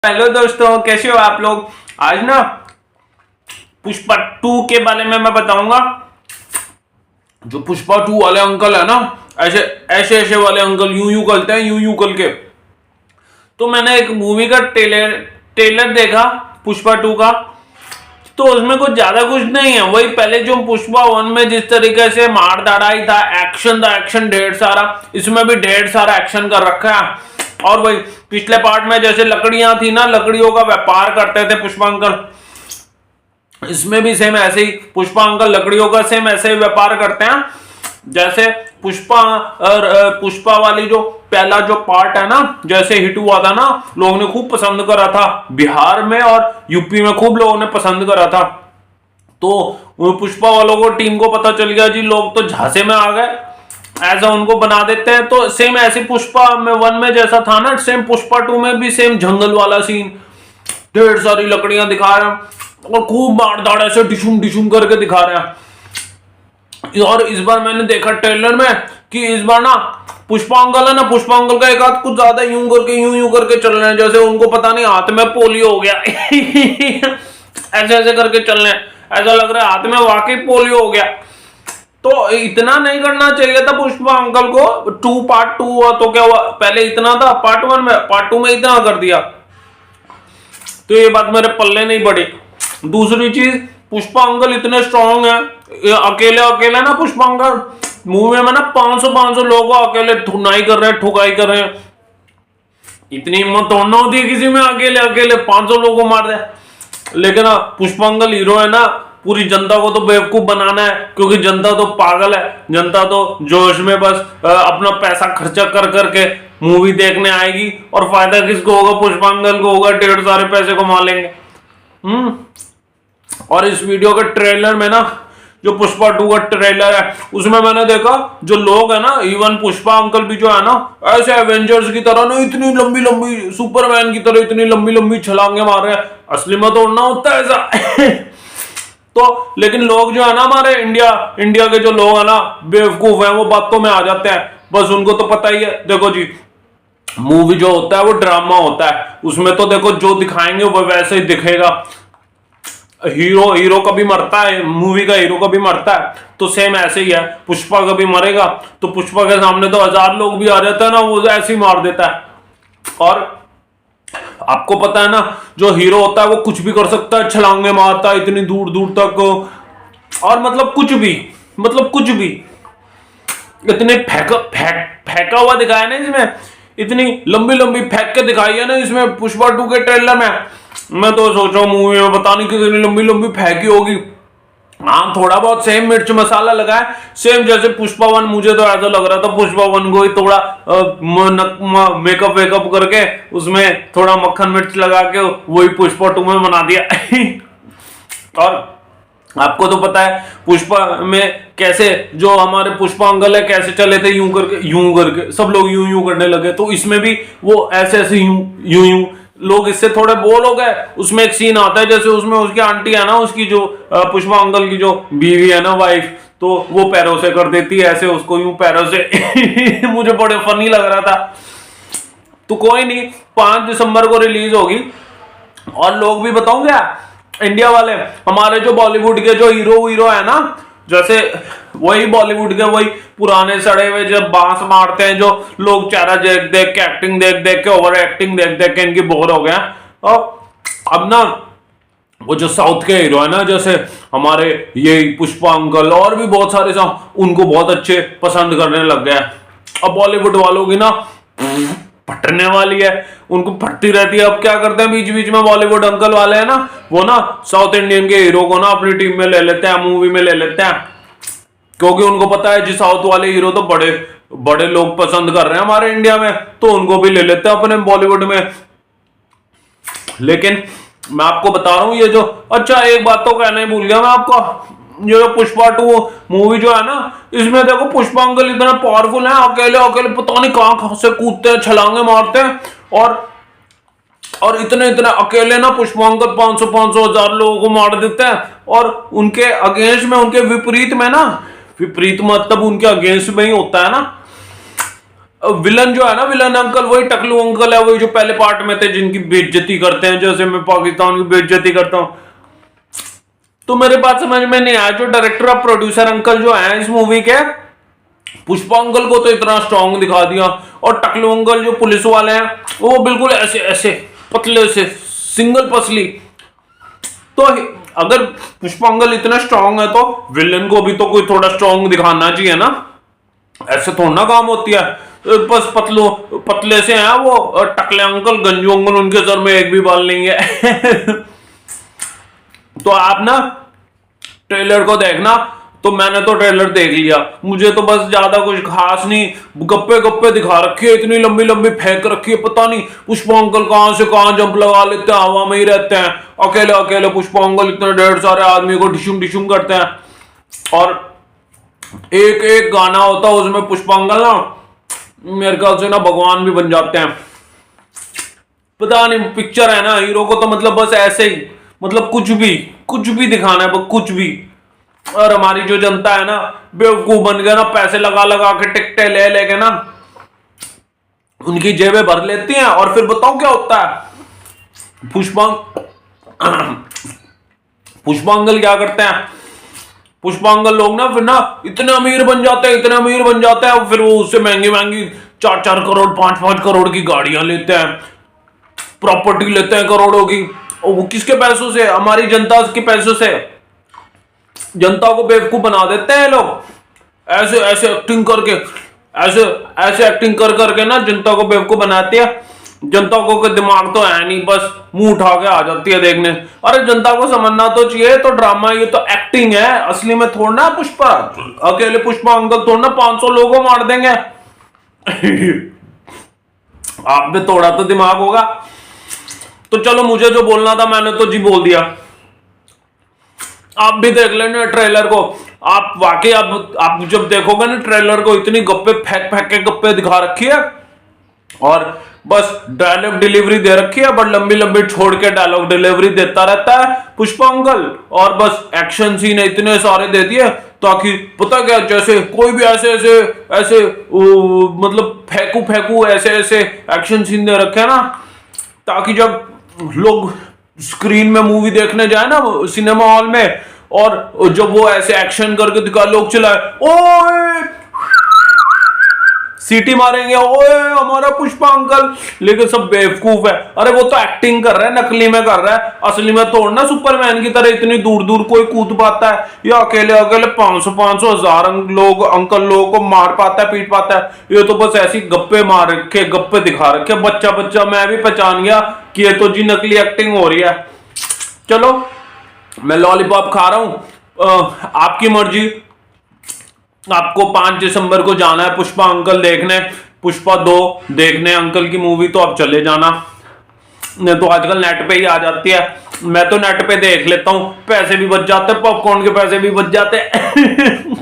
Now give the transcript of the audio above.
Hello दोस्तों, कैसे हो आप लोग। आज ना पुष्पा 2 के बारे में मैं बताऊंगा। जो पुष्पा 2 वाले अंकल है ना, ऐसे ऐसे ऐसे वाले अंकल यूं यूं करते हैं, यूं यूं करके। तो मैंने एक मूवी का ट्रेलर देखा पुष्पा 2 का। तो उसमें कुछ ज्यादा कुछ नहीं है, वही पहले जो पुष्पा 1 में जिस तरीके से मार दाड़ाई था, एक्शन था, एक्शन ढेर सारा, इसमें भी ढेर सारा एक्शन कर रखा है। और वही पिछले पार्ट में जैसे लकड़ियां थी ना, लकड़ियों का व्यापार करते थे पुष्पा अंकल, इसमें भी सेम ऐसे ही पुष्पा अंकल लकड़ियों का सेम ऐसे ही व्यापार करते हैं। जैसे पुष्पा वाली जो पहला जो पार्ट है ना, जैसे हिट हुआ था ना, लोगों ने खूब पसंद करा था, बिहार में और यूपी में खूब लोगों ने पसंद करा था। तो पुष्पा वालों को टीम को पता चल गया जी, लोग तो झांसे में आ गए, ऐसा उनको बना देते हैं। तो सेम ऐसे पुष्पा में 1 में जैसा था ना, सेम पुष्पा 2 में भी सेम जंगल वाला सीन, ढेर सारी लकड़ियां दिखा रहे हैं और खूब मार दाड़ ऐसे डिशुम डिशुम करके दिखा रहे हैं। और इस बार मैंने देखा ट्रेलर में कि इस बार ना पुष्पा अंकल है ना, पुष्पा अंकल का एक हाथ कुछ ज्यादा यूं यूं करके चल रहे हैं, जैसे उनको पता नहीं हाथ में पोलियो हो गया ऐसे ऐसे करके चल रहे हैं, ऐसा लग रहा है हाथ में वाकई पोलियो हो गया। तो इतना नहीं करना चाहिए था पुष्पा अंकल को। पार्ट 2 हुआ तो क्या हुआ, पहले इतना था पार्ट 1 में, पार्ट 2 में इतना कर दिया, तो ये बात मेरे पल्ले नहीं पड़ी। दूसरी चीज, पुष्पा अंकल इतने स्ट्रांग है, अकेले अकेले ना पुष्पा अंकल मूवी में ना 500 लोगों को अकेले धुनाई कर रहे हैं, ठुकाई कर रहे हैं। इतनी हिम्मत तो ना होती है किसी में, अकेले अकेले 500 लोगों को मार दे। लेकिन पुष्पा अंकल हीरो है ना, पूरी जनता को तो बेवकूफ बनाना है, क्योंकि जनता तो पागल है, जनता तो जोश में बस अपना पैसा खर्चा कर करके मूवी देखने आएगी, और फायदा किसको होगा, पुष्पा अंकल को होगा, ढेर सारे पैसे कमा लेंगे। और इस वीडियो के ट्रेलर में ना, जो पुष्पा 2 का ट्रेलर है, उसमें मैंने देखा जो लोग है ना, इवन पुष्पा अंकल भी जो है ना, ऐसे एवेंजर्स की तरह ना इतनी लंबी लंबी, सुपरमैन की तरह इतनी लंबी लंबी छलांगे मार रहे हैं। असली में तो उड़ना होता है ऐसा तो लेकिन लोग जो है ना, हमारे इंडिया के जो लोग है ना, बेवकूफ है, वो बातों में आ जाते हैं। बस उनको तो पता ही है, देखो जी मूवी जो होता है वो ड्रामा होता है, उसमें तो देखो जो दिखाएंगे वो वैसे ही दिखेगा। हीरो कभी मरता है, मूवी का हीरो कभी मरता है, तो सेम ऐसे ही है, पुष्पा कभी मरेगा तो पुष्पा के सामने तो 1000 लोग भी आ जाते हैं ना, वो ऐसे ही मार देता है। और आपको पता है ना, जो हीरो होता है वो कुछ भी कर सकता है, छलांगे मारता है इतनी दूर दूर तक, और मतलब कुछ भी इतने फेंका हुआ दिखाया ना इसमें, इतनी लंबी लंबी फेंक के दिखाई है ना इसमें पुष्पा 2 के ट्रेलर में। मैं तो सोच रहा हूँ मूवी में पता नहीं कितनी लंबी लंबी फेंकी होगी। हाँ, थोड़ा बहुत सेम मिर्च मसाला लगा है, सेम जैसे पुष्पा 1, मुझे तो ऐसा लग रहा था पुष्पा 1 को ही थोड़ा मेकअप वेकअप करके उसमें थोड़ा मक्खन मिर्च लगा के वही पुष्पा 2 में बना दिया और आपको तो पता है पुष्पा में कैसे जो हमारे पुष्पा अंकल है कैसे चले थे, यूं करके सब लोग यूं यूं करने लगे, तो इसमें भी वो ऐसे ऐसे यूं लोग इससे थोड़े बोर हो गए। उसमें एक सीन आता है, जैसे उसमें उसकी आंटी है ना, उसकी जो पुष्पा अंकल की जो बीवी है ना, वाइफ, तो वो पैरों से कर देती है ऐसे उसको, यूं पैरों से मुझे बड़े फनी लग रहा था। तो कोई नहीं, 5 दिसंबर को रिलीज होगी। और लोग भी बताऊं क्या, इंडिया वाले हमारे जो बॉलीवुड के जो हीरो है ना, जैसे वही बॉलीवुड के वही पुराने सड़े हुए जब बांस मारते हैं, जो लोग चेहरा देख देख के, एक्टिंग देख देख के, ओवर एक्टिंग देख देख के इनकी बोर हो गए। और अब ना वो जो साउथ के हीरो है ना, जैसे हमारे ये पुष्पा अंकल और भी बहुत सारे उनको बहुत अच्छे पसंद करने लग गए। अब बॉलीवुड वालों की ना फटने वाली है, उनको फटती रहती है। अब क्या करते हैं, बीच बीच में बॉलीवुड अंकल वाले हैं ना, वो ना साउथ इंडियन के हीरो को ना अपनी टीम में ले लेते हैं, मूवी में ले लेते हैं, क्योंकि उनको पता है जी साउथ वाले हीरो तो बड़े बड़े लोग पसंद कर रहे हैं हमारे इंडिया में, तो उनको भी ले लेते हैं अपने बॉलीवुड में। लेकिन मैं आपको बता रहा हूं, ये जो अच्छा एक बात तो कहना ही भूल गया मैं आपको, ये जो पुष्पा 2 मूवी जो है ना, इसमें देखो पुष्पा अंकल इतना पावरफुल है, अकेले अकेले पता नहीं कहां से कूदते हैं, छलांगे मारते हैं, और इतने अकेले ना पुष्पा अंकल 500 1000 लोगों को मार देते हैं। और उनके अगेंस्ट में, उनके विपरीत में ना, विपरीत मतलब उनके अगेंस्ट में ही होता है ना, विलन जो है ना, विलन अंकल वही टकलू अंकल है, वही जो पहले पार्ट में थे, जिनकी बेइज्जती करते हैं, जैसे मैं पाकिस्तान की बेइज्जती करता हूं। तो मेरे बात समझ में नहीं आया, जो डायरेक्टर और प्रोड्यूसर अंकल जो है इस मूवी के, पुष्पा अंकल को तो इतना स्ट्रांग दिखा दिया, और टकलू अंकल जो पुलिस वाले हैं वो बिल्कुल ऐसे ऐसे पतले से सिंगल पसली। तो अगर पुष्पा अंकल इतना स्ट्रांग है तो विलन को भी तो कोई थोड़ा स्ट्रांग दिखाना चाहिए ना, ऐसे थोड़ा ना काम होती है। बस पतले से हैं वो टकले अंकल, गंजू अंकल, उनके सर में एक भी बाल नहीं है। तो आप ना ट्रेलर को देखना। तो मैंने तो ट्रेलर देख लिया, मुझे तो बस ज्यादा कुछ खास नहीं, गप्पे गप्पे दिखा रखी है, इतनी लंबी लंबी फेंक रखी है, पता नहीं पुष्पा अंकल कहां से कहां जंप लगा लेते हैं, हवा में ही रहते हैं अकेले अकेले। पुष्पा अंकल इतने ढेर सारे आदमी को डिशुम डिशुम करते हैं, और एक एक गाना होता है उसमें पुष्पा अंकल ना मेरे ख्याल से ना भगवान भी बन जाते हैं। पता नहीं, पिक्चर है ना, हीरो को तो मतलब बस ऐसे ही, मतलब कुछ भी दिखाना है, कुछ भी। और हमारी जो जनता है ना बेवकूफ बन गया ना, पैसे लगा लगा के टिकटें ले लेके ना उनकी जेबें भर लेती हैं, और फिर बताओ क्या होता है। पुष्पांगल क्या करते हैं, पुष्पांगल लोग ना फिर ना इतने अमीर बन जाते हैं, इतने अमीर बन जाते हैं, फिर वो उससे महंगी महंगी 4-4 करोड़ 5-5 करोड़ की गाड़ियां लेते हैं, प्रॉपर्टी लेते हैं करोड़ों की। और वो किसके पैसों से? हमारी जनता के पैसों से। जनता को बेवकूफ बना देते हैं लोग, ऐसे ऐसे एक्टिंग करके, ऐसे ऐसे एक्टिंग कर करके ना जनता को बेवकूफ बनाते हैं। जनता को कोई दिमाग तो है नहीं, बस मुंह उठा के आ जाती है देखने। अरे जनता को समझना तो चाहिए, तो ड्रामा, ये तो एक्टिंग है, असली में थोड़ा ना पुष्पा अकेले पुष्पा अंकल थोड़ा ना 500 लोगों मार देंगे। आप में थोड़ा तो दिमाग होगा। तो चलो, मुझे जो बोलना था मैंने तो जी बोल दिया। आप भी देख लेना ट्रेलर को। आप वाकई आप जब देखोगे ना ट्रेलर को, इतनी गप्पे फेंक फेंक के गप्पे दिखा रखी है, और बस डायलॉग डिलीवरी दे रखी है, बट लंबी लंबी छोड़ के डायलॉग डिलीवरी देता रहता है पुष्पा अंकल। और बस एक्शन सीन इतने सारे दे दिए ताकि पता क्या, जैसे कोई भी ऐसे ऐसे ऐसे मतलब फेंकू फेंकू ऐसे ऐसे एक्शन सीन दे रखे हैं ना, ताकि जब लोग स्क्रीन में मूवी देखने जाए ना सिनेमा हॉल में, और जब वो ऐसे एक्शन करके दिखा, लोग चिल्लाए ओए, सीटी मारेंगे, ओए हमारा पुष्पा अंकल। लेकिन सब बेवकूफ है। अरे वो तो एक्टिंग कर रहा है, नकली में कर रहा है, असली में तोड़ना सुपरमैन की तरह इतनी दूर दूर कोई कूद पाता है, या अकेले अकेले 500 1000 लोग अंकल लोगों को मार पाता है, पीट पाता है। ये तो बस ऐसी गप्पे मार रखे, गप्पे दिखा रखे। बच्चा बच्चा मैं भी पहचान गया कि ये तो जी नकली एक्टिंग हो रही है। चलो, मैं लॉलीपॉप खा रहा हूं, आपकी मर्जी। आपको 5 दिसंबर को जाना है पुष्पा अंकल देखने, पुष्पा 2 देखने अंकल की मूवी, तो आप चले जाना। नहीं तो आजकल नेट पे ही आ जाती है, मैं तो नेट पे देख लेता हूं, पैसे भी बच जाते हैं, पॉपकॉर्न के पैसे भी बच जाते हैं।